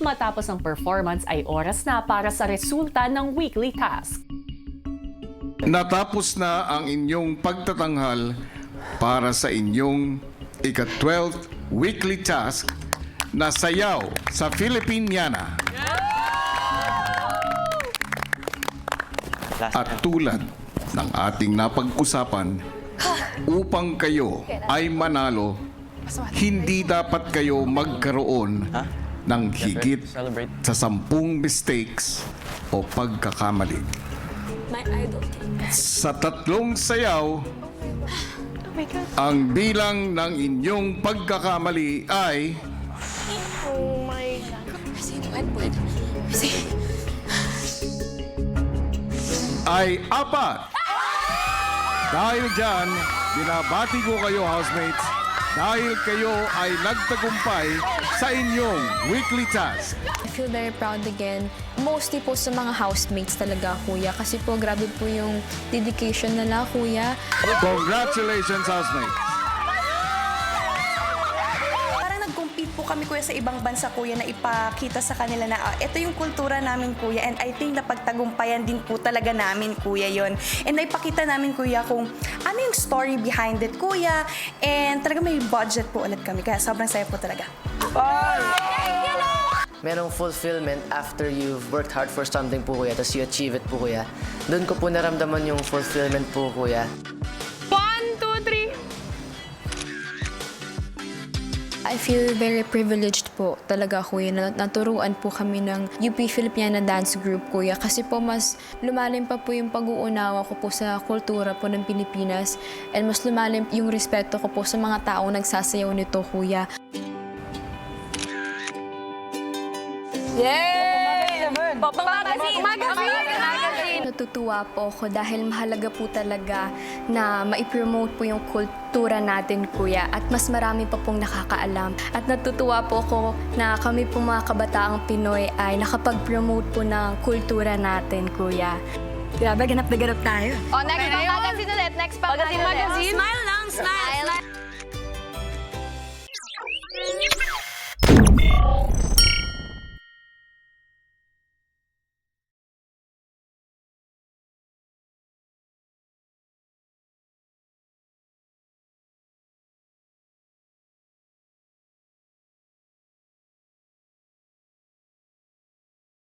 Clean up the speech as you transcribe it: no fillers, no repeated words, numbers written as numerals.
Matapos ang performance ay oras na para sa resulta ng weekly task. Natapos na ang inyong pagtatanghal para sa inyong ika-12th weekly task na sayaw sa Filipiniana. At tulad ng ating napag-usapan, upang kayo ay manalo, hindi dapat kayo magkaroon ng higit sa 10 mistakes o pagkakamali. My idol. Sa 3 sayaw, ang bilang ng inyong pagkakamali ay Oh my God. Kasi puwet. Kasi... ay 4. Dahil dyan, binabati ko kayo, housemates, dahil kayo ay nagtagumpay sa inyong weekly task. I feel very proud again. Mostly po sa mga housemates talaga, kuya. Kasi po, grabe po yung dedication nila, kuya. Congratulations, housemates! Parang nag-compete po kami, kuya, sa ibang bansa, kuya, na ipakita sa kanila na ito yung kultura namin, kuya. And I think napagtagumpayan din po talaga namin, kuya, yon. And naipakita namin, kuya, kung ano yung story behind it, kuya. And talaga may budget po ulit kami. Kaya sobrang saya po talaga. Merong fulfillment after you've worked hard for something po, kuya, tapos you achieve it po, kuya. Doon ko po naramdaman yung fulfillment po, kuya. 1, 2, 3. I feel very privileged po talaga, kuya. Naturuan po kami ng UP Filipina Dance Group, kuya. Kasi po mas lumalim pa po yung pag-uunawa ko po sa kultura po ng Pilipinas. And mas lumalim yung respeto ko po sa mga taong nagsasayaw nito, kuya. Yay! Magazine! Natutuwa po ako dahil mahalaga po talaga na maipromote po yung kultura natin, kuya. At mas marami pa pong nakakaalam. At natutuwa po ako na kami po mga kabataang Pinoy ay nakapag-promote po ng kultura natin, kuya. Grabe, ganap na ganap tayo. Oh, next pa magazine ulit. Next pa magazine. Smile lang, smile!